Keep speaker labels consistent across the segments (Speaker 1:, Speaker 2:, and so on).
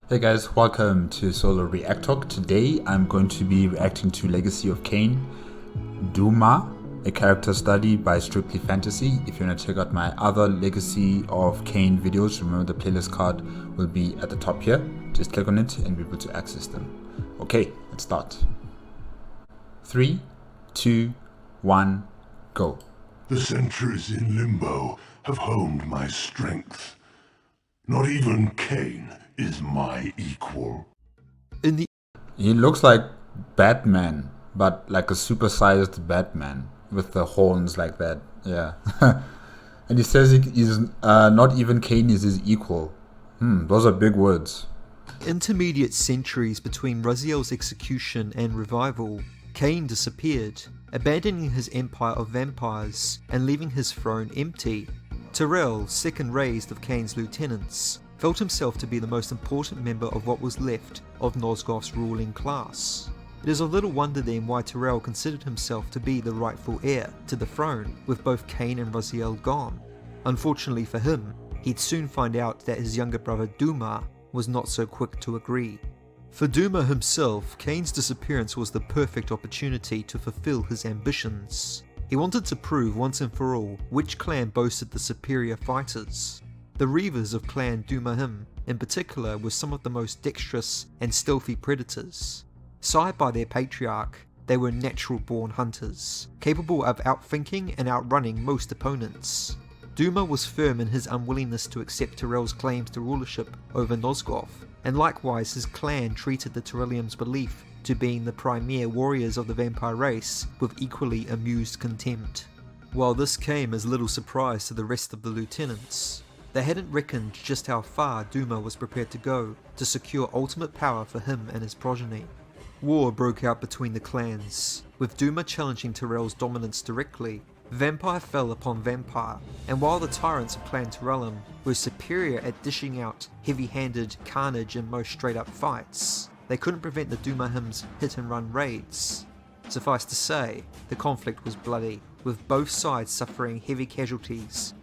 Speaker 1: Hey guys, welcome to Solo ReacTalk. Today I'm going to be reacting to Legacy of Kain, Dumah, a character study by Strictly Fantasy. If you want to check out my other Legacy of Kain videos, remember the playlist card will be at the top here. Just click on it and be able to access them. Okay, let's start. 3, 2, 1, go.
Speaker 2: The centuries in limbo have honed my strength. Not even Kain is my equal.
Speaker 1: He looks like Batman, but like a supersized Batman with the horns like that. Yeah. And he says he's not even Kain is his equal. Those are big words.
Speaker 3: Intermediate centuries between Raziel's execution and revival, Kain disappeared, abandoning his empire of vampires and leaving his throne empty. Tyrell, second raised of Kain's lieutenants, felt himself to be the most important member of what was left of Nosgoth's ruling class. It is of little wonder then why Tyrell considered himself to be the rightful heir to the throne, with both Kain and Raziel gone. Unfortunately for him, he'd soon find out that his younger brother Dumah was not so quick to agree. For Dumah himself, Kain's disappearance was the perfect opportunity to fulfill his ambitions. He wanted to prove once and for all which clan boasted the superior fighters. The Reavers of Clan Dumah in particular were some of the most dexterous and stealthy predators. Sired by their patriarch, they were natural-born hunters, capable of outthinking and outrunning most opponents. Dumah was firm in his unwillingness to accept Tyrell's claims to rulership over Nosgoth, and likewise his clan treated the Tyrellians' belief to being the premier warriors of the vampire race with equally amused contempt. While this came as little surprise to the rest of the lieutenants, they hadn't reckoned just how far Dumah was prepared to go to secure ultimate power for him and his progeny. War broke out between the clans, with Dumah challenging Tyrell's dominance directly. Vampire fell upon vampire, and while the tyrants of Clan Tyrellium were superior at dishing out heavy-handed carnage in most straight-up fights, they couldn't prevent the Dumahim's hit-and-run raids. Suffice to say, the conflict was bloody, with both sides suffering heavy casualties.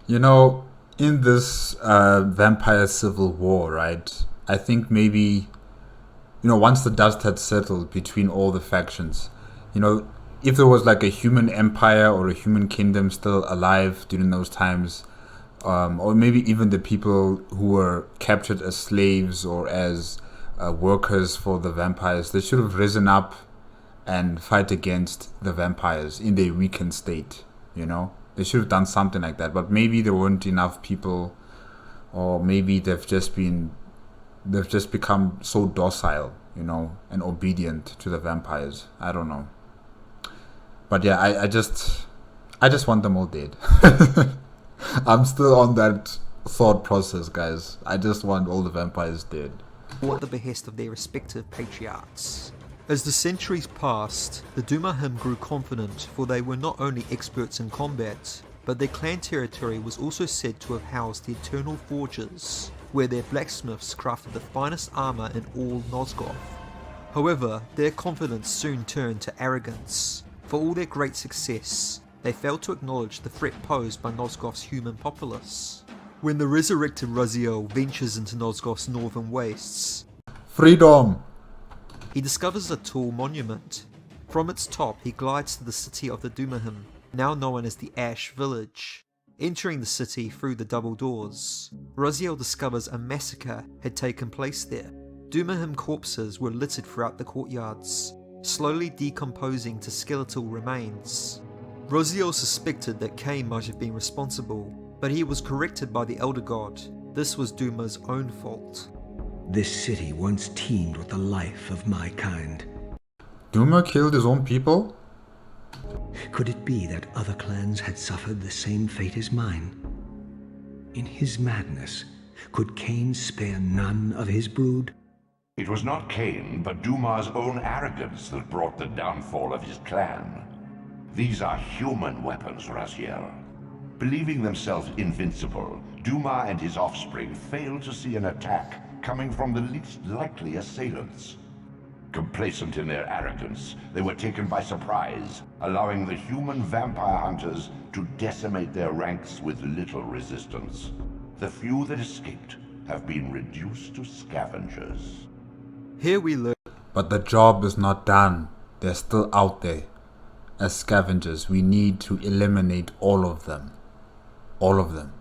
Speaker 1: You know, in this vampire civil war, right, I think maybe, once the dust had settled between all the factions, if there was like a human empire or a human kingdom still alive during those times, or maybe even the people who were captured as slaves or as workers for the vampires, they should have risen up and fight against the vampires in their weakened state. They should have done something like that, but maybe there weren't enough people, or maybe they've just become so docile, and obedient to the vampires. I don't know. But yeah, I just want them all dead. I'm still on that thought process, guys. I just want all the vampires dead.
Speaker 3: At the behest of their respective patriarchs. As the centuries passed, the Dumahim grew confident, for they were not only experts in combat, but their clan territory was also said to have housed the Eternal Forges, where their blacksmiths crafted the finest armour in all Nosgoth. However, their confidence soon turned to arrogance. For all their great success, they failed to acknowledge the threat posed by Nosgoth's human populace. When the resurrected Raziel ventures into Nosgoth's northern wastes,
Speaker 1: Freedom!
Speaker 3: He discovers a tall monument. From its top, he glides to the city of the Dumahim, now known as the Ash Village. Entering the city through the double doors, Raziel discovers a massacre had taken place there. Dumahim corpses were littered throughout the courtyards, slowly decomposing to skeletal remains. Raziel suspected that Kain might have been responsible, but he was corrected by the Elder God. This was Dumah's own fault.
Speaker 4: This city once teemed with the life of my kind.
Speaker 1: Dumah killed his own people?
Speaker 4: Could it be that other clans had suffered the same fate as mine? In his madness, could Kain spare none of his brood?
Speaker 2: It was not Kain, but Dumah's own arrogance that brought the downfall of his clan. These are human weapons, Raziel. Believing themselves invincible, Dumah and his offspring failed to see an attack coming from the least likely assailants. Complacent in their arrogance, they were taken by surprise, allowing the human vampire hunters to decimate their ranks with little resistance. The few that escaped have been reduced to scavengers.
Speaker 3: Here we learn.
Speaker 1: But the job is not done. They're still out there. As scavengers, we need to eliminate all of them. All of them.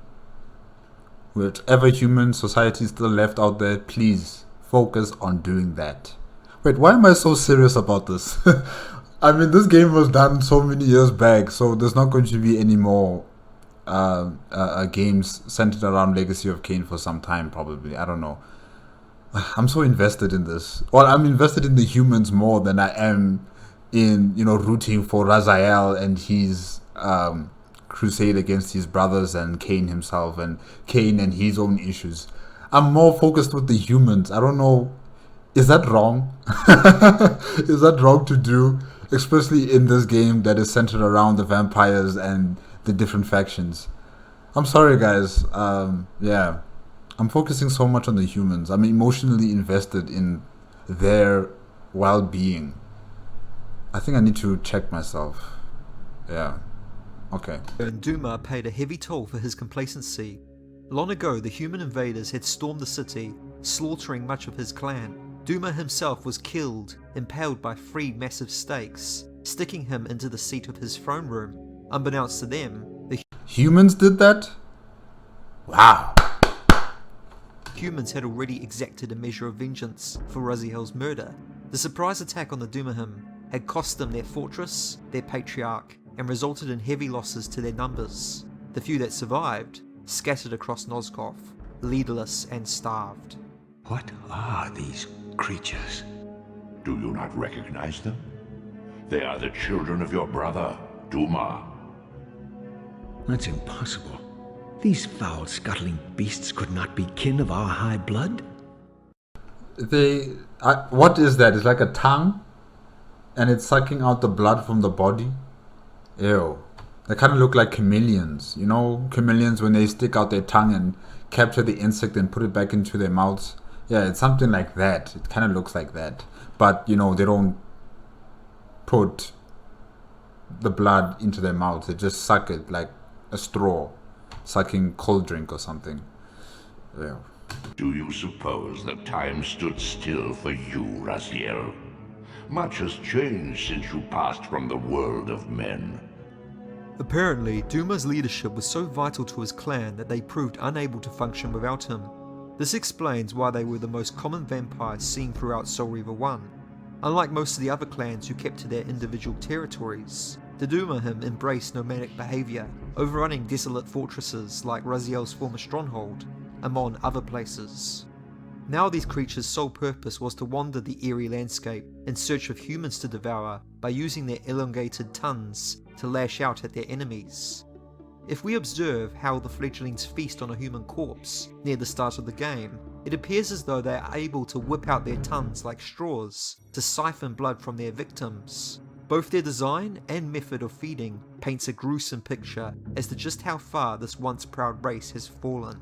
Speaker 1: Whichever human society is still left out there, please focus on doing that. Wait, why am I so serious about this? I mean, this game was done so many years back, so there's not going to be any more games centered around Legacy of Kain for some time, probably. I don't know. I'm so invested in this. Well, I'm invested in the humans more than I am in, rooting for Raziel and his crusade against his brothers and Kain himself and Kain and his own issues. I'm more focused with the humans. I don't know. Is that wrong? Is that wrong to do? Especially in this game that is centered around the vampires and the different factions. I'm sorry, guys. Yeah. I'm focusing so much on the humans. I'm emotionally invested in their well-being. I think I need to check myself. Yeah. Okay.
Speaker 3: Dumah paid a heavy toll for his complacency. Long ago, the human invaders had stormed the city, slaughtering much of his clan. Dumah himself was killed, impaled by 3 massive stakes, sticking him into the seat of his throne room. Unbeknownst to them, the
Speaker 1: humans did that? Wow.
Speaker 3: Humans had already exacted a measure of vengeance for Raziel's murder. The surprise attack on the Dumahim had cost them their fortress, their patriarch, and resulted in heavy losses to their numbers. The few that survived scattered across Nosgoth, leaderless and starved.
Speaker 4: What are these creatures?
Speaker 2: Do you not recognize them? They are the children of your brother, Dumah.
Speaker 4: That's impossible. These foul, scuttling beasts could not be kin of our high blood?
Speaker 1: What is that? It's like a tongue? And it's sucking out the blood from the body? Ew. They kind of look like chameleons. You know, chameleons when they stick out their tongue and capture the insect and put it back into their mouths? Yeah, it's something like that. It kind of looks like that. But, they don't put the blood into their mouths. They just suck it like a straw. Sucking cold drink or something. Yeah.
Speaker 2: Do you suppose that time stood still for you, Raziel? Much has changed since you passed from the world of men.
Speaker 3: Apparently, Dumah's leadership was so vital to his clan that they proved unable to function without him. This explains why they were the most common vampires seen throughout Soul Reaver 1. Unlike most of the other clans who kept to their individual territories, the Dumahim embraced nomadic behaviour, overrunning desolate fortresses like Raziel's former stronghold, among other places. Now these creatures' sole purpose was to wander the eerie landscape in search of humans to devour by using their elongated tongues to lash out at their enemies. If we observe how the fledglings feast on a human corpse near the start of the game, it appears as though they are able to whip out their tongues like straws to siphon blood from their victims. Both their design and method of feeding paints a gruesome picture as to just how far this once proud race has fallen.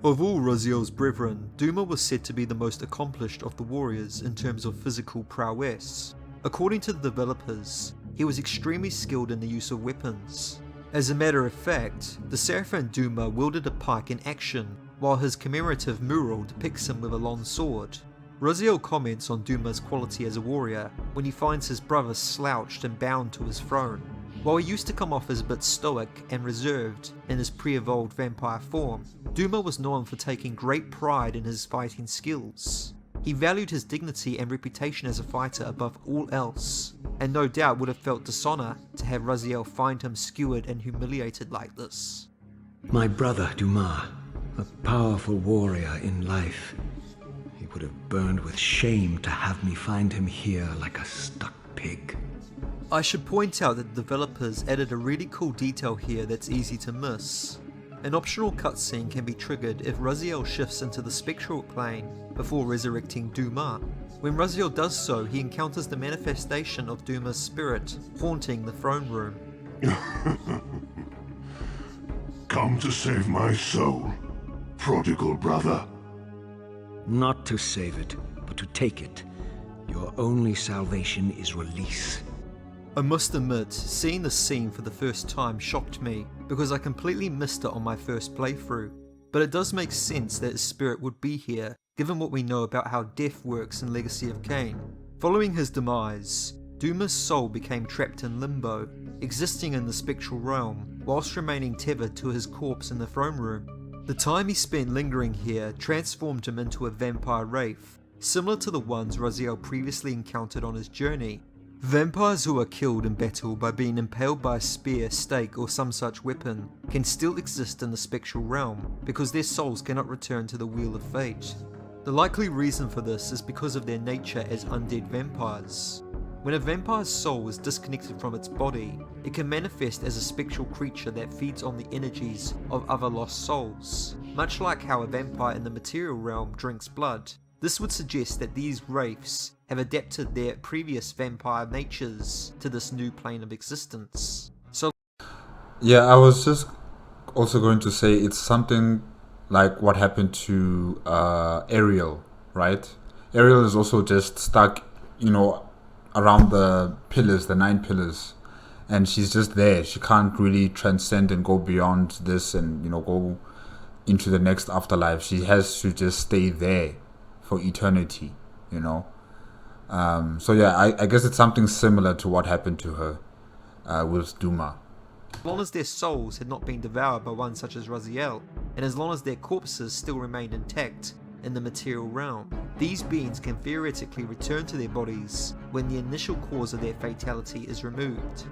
Speaker 3: Of all Raziel's brethren, Dumah was said to be the most accomplished of the warriors in terms of physical prowess. According to the developers, he was extremely skilled in the use of weapons. As a matter of fact, the Seraphim Dumah wielded a pike in action, while his commemorative mural depicts him with a long sword. Raziel comments on Dumah's quality as a warrior when he finds his brother slouched and bound to his throne. While he used to come off as a bit stoic and reserved in his pre-evolved vampire form, Dumah was known for taking great pride in his fighting skills. He valued his dignity and reputation as a fighter above all else, and no doubt would have felt dishonour to have Raziel find him skewered and humiliated like this.
Speaker 4: My brother Dumah, a powerful warrior in life. He would have burned with shame to have me find him here like a stuck pig.
Speaker 3: I should point out that the developers added a really cool detail here that's easy to miss. An optional cutscene can be triggered if Raziel shifts into the spectral plane before resurrecting Dumah. When Raziel does so, he encounters the manifestation of Dumah's spirit haunting the throne room.
Speaker 2: Come to save my soul, prodigal brother.
Speaker 4: Not to save it, but to take it. Your only salvation is release.
Speaker 3: I must admit, seeing this scene for the first time shocked me because I completely missed it on my first playthrough. but it does make sense that his spirit would be here, given what we know about how death works in Legacy of Kain. Following his demise, Dumah's soul became trapped in limbo, existing in the spectral realm, whilst remaining tethered to his corpse in the throne room. The time he spent lingering here transformed him into a vampire wraith, similar to the ones Raziel previously encountered on his journey. Vampires who are killed in battle by being impaled by a spear, stake or some such weapon can still exist in the spectral realm because their souls cannot return to the Wheel of Fate. The likely reason for this is because of their nature as undead vampires. When a vampire's soul is disconnected from its body, it can manifest as a spectral creature that feeds on the energies of other lost souls, much like how a vampire in the material realm drinks blood. This would suggest that these wraiths have adapted their previous vampire natures to this new plane of existence. So,
Speaker 1: Yeah, I was just also going to say it's something like what happened to Ariel, right? Ariel is also just stuck, around the pillars, the 9 pillars, and she's just there. She can't really transcend and go beyond this and, go into the next afterlife. She has to just stay there for eternity, So yeah, I guess it's something similar to what happened to her with Dumah.
Speaker 3: as long as their souls had not been devoured by one such as Raziel, and as long as their corpses still remained intact in the material realm, these beings can theoretically return to their bodies when the initial cause of their fatality is removed.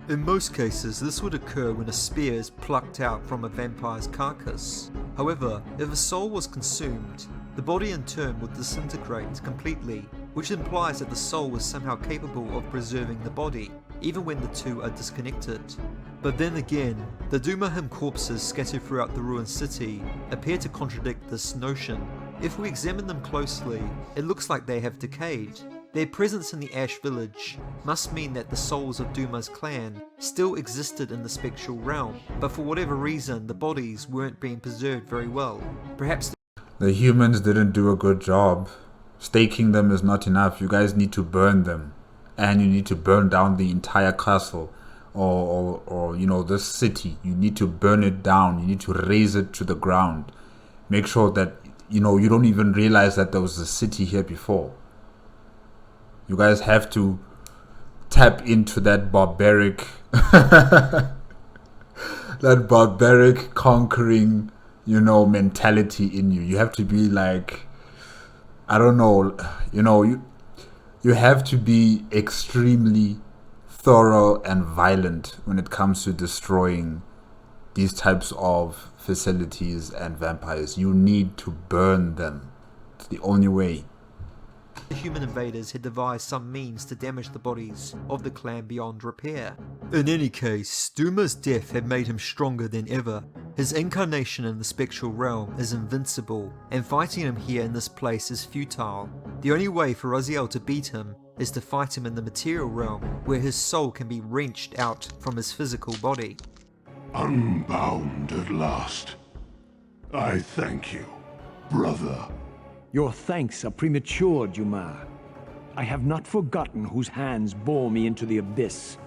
Speaker 3: In most cases, this would occur when a spear is plucked out from a vampire's carcass. However, if a soul was consumed, the body in turn would disintegrate completely, which implies that the soul is somehow capable of preserving the body, even when the two are disconnected. But then again, the Dumah corpses scattered throughout the ruined city appear to contradict this notion. If we examine them closely, it looks like they have decayed. Their presence in the Ash Village must mean that the souls of Dumah's clan still existed in the spectral realm, but for whatever reason the bodies weren't being preserved very well. Perhaps
Speaker 1: The humans didn't do a good job. Staking them is not enough. You guys need to burn them. And you need to burn down the entire castle or this city. You need to burn it down. You need to raze it to the ground. Make sure that, you don't even realize that there was a city here before. You guys have to tap into that barbaric, conquering, mentality in you. You have to be like, I don't know, you have to be extremely thorough and violent when it comes to destroying these types of facilities and vampires. You need to burn them. It's the only way.
Speaker 3: the human invaders had devised some means to damage the bodies of the clan beyond repair. In any case, Dumah's death had made him stronger than ever. His incarnation in the spectral realm is invincible, and fighting him here in this place is futile. The only way for Raziel to beat him is to fight him in the material realm, where his soul can be wrenched out from his physical body.
Speaker 2: Unbound at last. I thank you, brother.
Speaker 4: Your thanks are premature, Dumah. I have not forgotten whose hands bore me into the abyss.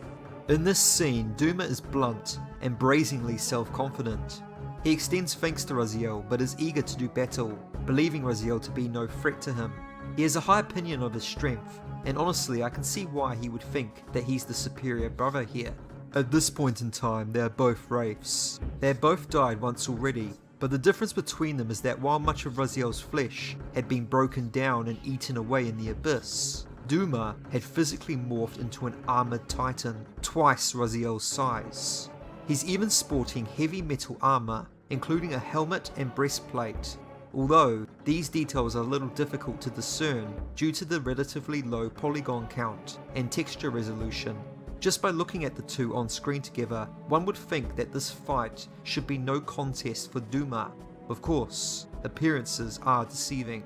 Speaker 3: In this scene, Dumah is blunt and brazenly self-confident. He extends thanks to Raziel, but is eager to do battle, believing Raziel to be no threat to him. He has a high opinion of his strength, and honestly I can see why he would think that he's the superior brother here. At this point in time, they are both wraiths. They have both died once already, but the difference between them is that while much of Raziel's flesh had been broken down and eaten away in the abyss, Dumah had physically morphed into an armoured titan, twice Raziel's size. He's even sporting heavy metal armour, including a helmet and breastplate, although these details are a little difficult to discern due to the relatively low polygon count and texture resolution. Just by looking at the two on screen together, one would think that this fight should be no contest for Dumah. Of course, appearances are deceiving.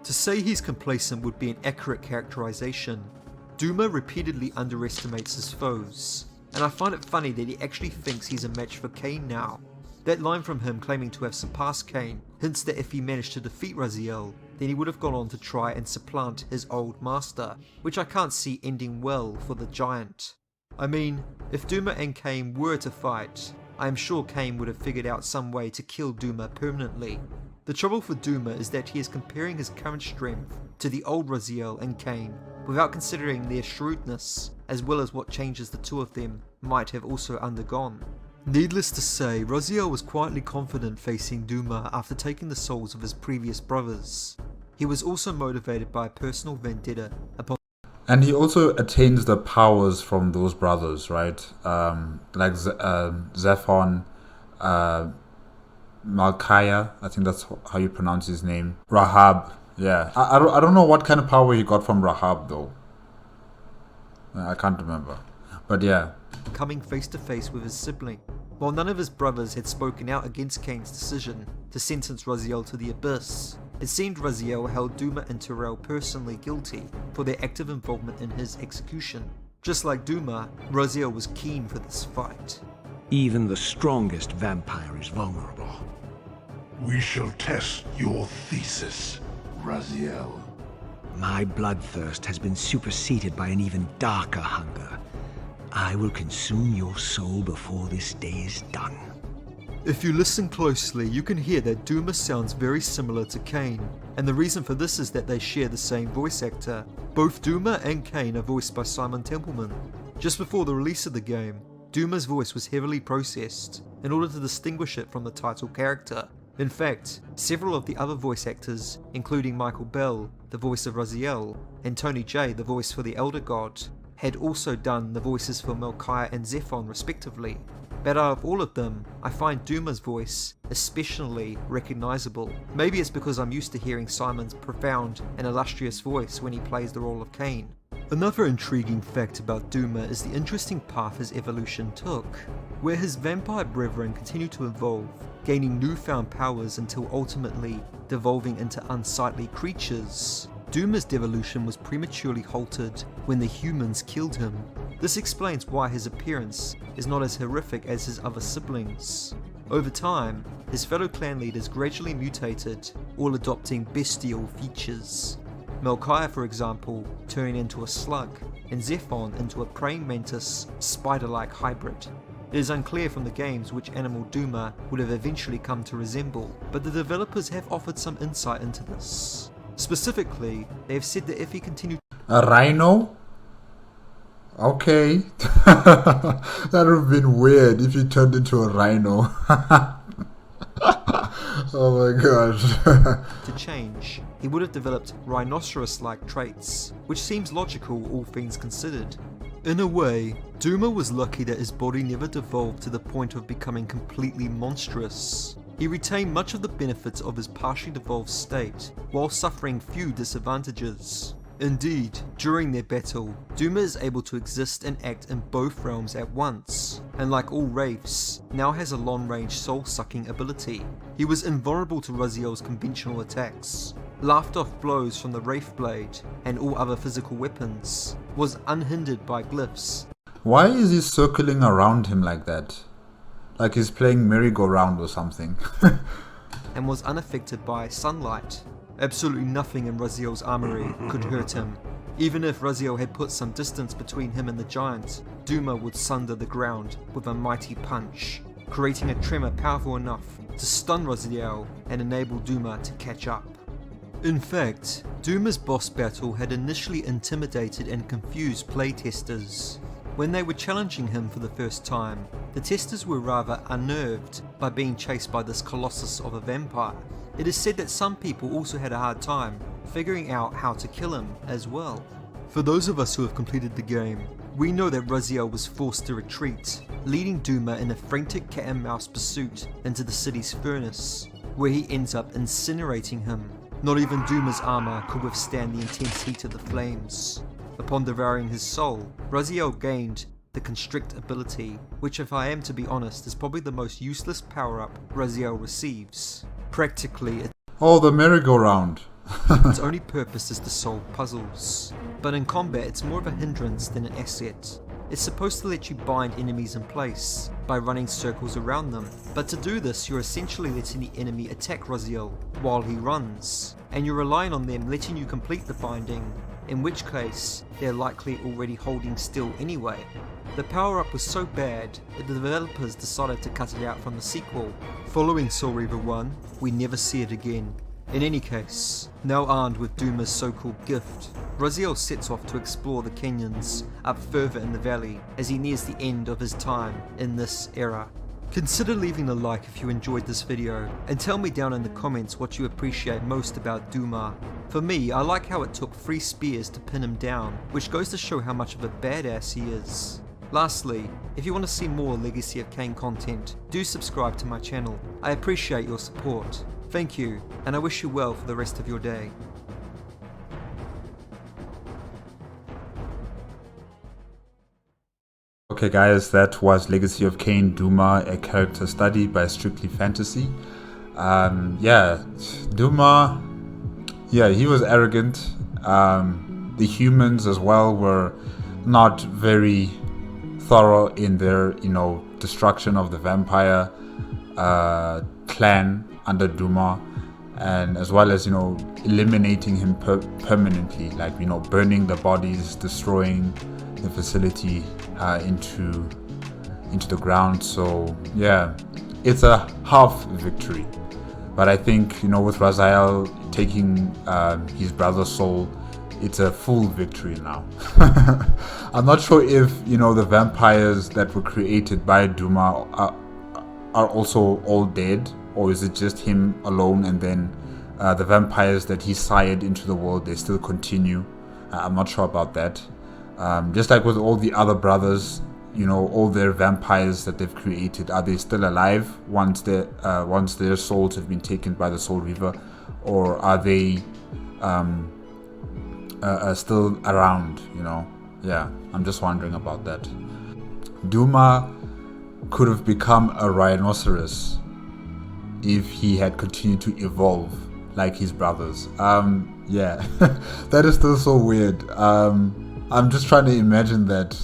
Speaker 3: To say he's complacent would be an accurate characterization. Dumah repeatedly underestimates his foes, and I find it funny that he actually thinks he's a match for Kain now. That line from him claiming to have surpassed Kain hints that if he managed to defeat Raziel, then he would have gone on to try and supplant his old master, which I can't see ending well for the giant. I mean, if Dumah and Kain were to fight, I am sure Kain would have figured out some way to kill Dumah permanently. The trouble for Dumah is that he is comparing his current strength to the old Raziel and Kain without considering their shrewdness, as well as what changes the two of them might have also undergone. Needless to say, Raziel was quietly confident facing Dumah after taking the souls of his previous brothers. He was also motivated by a personal vendetta upon.
Speaker 1: And he also attains the powers from those brothers, right? Like Zephon, Malchiah, I think that's how you pronounce his name. Rahab, yeah. I don't know what kind of power he got from Rahab though. I can't remember. But yeah.
Speaker 3: Coming face to face with his sibling. While none of his brothers had spoken out against Kain's decision to sentence Raziel to the abyss, it seemed Raziel held Dumah and Tyrell personally guilty for their active involvement in his execution. Just like Dumah, Raziel was keen for this fight.
Speaker 4: Even the strongest vampire is vulnerable.
Speaker 2: We shall test your thesis, Raziel.
Speaker 4: My bloodthirst has been superseded by an even darker hunger. I will consume your soul before this day is done.
Speaker 3: If you listen closely, you can hear that Dumah sounds very similar to Kain, and the reason for this is that they share the same voice actor. Both Dumah and Kain are voiced by Simon Templeman. Just before the release of the game, Dumah's voice was heavily processed in order to distinguish it from the title character. In fact, several of the other voice actors, including Michael Bell, the voice of Raziel, and Tony Jay, the voice for the Elder God, had also done the voices for Malchiah and Zephon respectively. But out of all of them, I find Dumah's voice especially recognisable. Maybe it's because I'm used to hearing Simon's profound and illustrious voice when he plays the role of Kain. Another intriguing fact about Dumah is the interesting path his evolution took, where his vampire brethren continue to evolve, gaining newfound powers until ultimately devolving into unsightly creatures. Dumah's devolution was prematurely halted when the humans killed him. This explains why his appearance is not as horrific as his other siblings. Over time, his fellow clan leaders gradually mutated, all adopting bestial features. Malchiah, for example, turning into a slug, and Zephon into a praying mantis, spider-like hybrid. It is unclear from the games which animal Dumah would have eventually come to resemble, but the developers have offered some insight into this. Specifically, they have said that if he continued...
Speaker 1: A rhino? Okay. That would have been weird if he turned into a rhino. Oh my gosh.
Speaker 3: to change, he would have developed rhinoceros-like traits, which seems logical all things considered. In a way, Dumah was lucky that his body never devolved to the point of becoming completely monstrous. He retained much of the benefits of his partially devolved state, while suffering few disadvantages. Indeed, during their battle, Dumah is able to exist and act in both realms at once, and like all wraiths, now has a long-range soul-sucking ability. He was invulnerable to Raziel's conventional attacks, laughed off blows from the Wraith Blade and all other physical weapons, was unhindered by glyphs.
Speaker 1: Why is he circling around him like that? Like he's playing merry-go-round or something.
Speaker 3: and was unaffected by sunlight. Absolutely nothing in Raziel's armory could hurt him. Even if Raziel had put some distance between him and the giant, Dumah would sunder the ground with a mighty punch, creating a tremor powerful enough to stun Raziel and enable Dumah to catch up. In fact, Dumah's boss battle had initially intimidated and confused playtesters. When they were challenging him for the first time, the testers were rather unnerved by being chased by this colossus of a vampire. It is said that some people also had a hard time figuring out how to kill him as well. For those of us who have completed the game, we know that Raziel was forced to retreat, leading Dumah in a frantic cat and mouse pursuit into the city's furnace, where he ends up incinerating him. Not even Dumah's armor could withstand the intense heat of the flames. Upon devouring his soul, Raziel gained the Constrict ability, which if I am to be honest is probably the most useless power-up Raziel receives. Practically,
Speaker 1: Oh, the merry-go-round.
Speaker 3: its only purpose is to solve puzzles, but in combat it's more of a hindrance than an asset. It's supposed to let you bind enemies in place by running circles around them, but to do this you're essentially letting the enemy attack Raziel while he runs, and you're relying on them letting you complete the binding in which case they're likely already holding still anyway. The power-up was so bad that the developers decided to cut it out from the sequel. Following Soul Reaver 1, we never see it again. In any case, now armed with Dumah's so-called gift, Raziel sets off to explore the canyons up further in the valley as he nears the end of his time in this era. Consider leaving a like if you enjoyed this video, and tell me down in the comments what you appreciate most about Dumah. For me, I like how it took 3 spears to pin him down, which goes to show how much of a badass he is. Lastly, if you want to see more Legacy of Kain content, do subscribe to my channel. I appreciate your support. Thank you, and I wish you well for the rest of your day.
Speaker 1: Okay guys, that was Legacy of Kain Dumah, a character study by Strictly Fantasy. Yeah, Dumah, yeah, he was arrogant. The humans as well were not very thorough in their, destruction of the vampire clan under Dumah, and as well as, eliminating him permanently, like, burning the bodies, destroying the facility into the ground. So yeah, it's a half victory, but I think with Raziel taking his brother's soul, it's a full victory now. I'm not sure if the vampires that were created by Dumah are also all dead, or is it just him alone, and then the vampires that he sired into the world, they still continue. I'm not sure about that. Just like with all the other brothers, all their vampires that they've created, are they still alive once their souls have been taken by the Soul Reaver, or are they still around? Yeah, I'm just wondering about that. Dumah could have become a rhinoceros if he had continued to evolve like his brothers. Yeah, that is still so weird. I'm just trying to imagine that.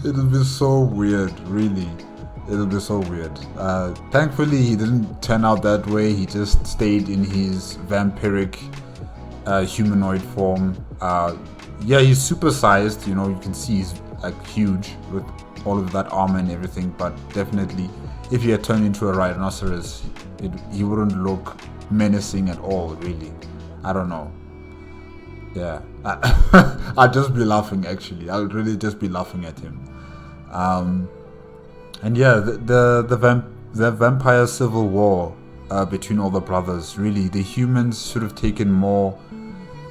Speaker 1: It'll be so weird, really. It'll be so weird. Thankfully, he didn't turn out that way. He just stayed in his vampiric humanoid form. Yeah, he's supersized. You can see he's like huge with all of that armor and everything. But definitely, if he had turned into a rhinoceros, he wouldn't look menacing at all, really. I don't know. Yeah, I'd just be laughing, actually. I would really just be laughing at him. And yeah, the vampire civil war between all the brothers, really, the humans should have taken more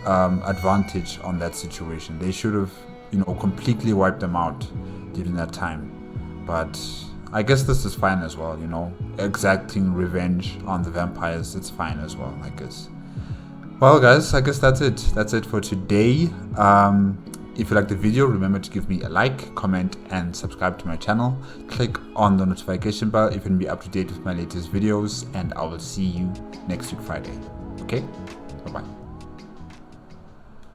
Speaker 1: advantage on that situation. They should have, completely wiped them out during that time. But I guess this is fine as well, exacting revenge on the vampires, it's fine as well, I guess. Well guys, I guess that's it for today. If you like the video, remember to give me a like, comment and subscribe to my channel. Click on the notification bell if you can be up to date with my latest videos, and I will see you next week Friday. Okay, bye bye.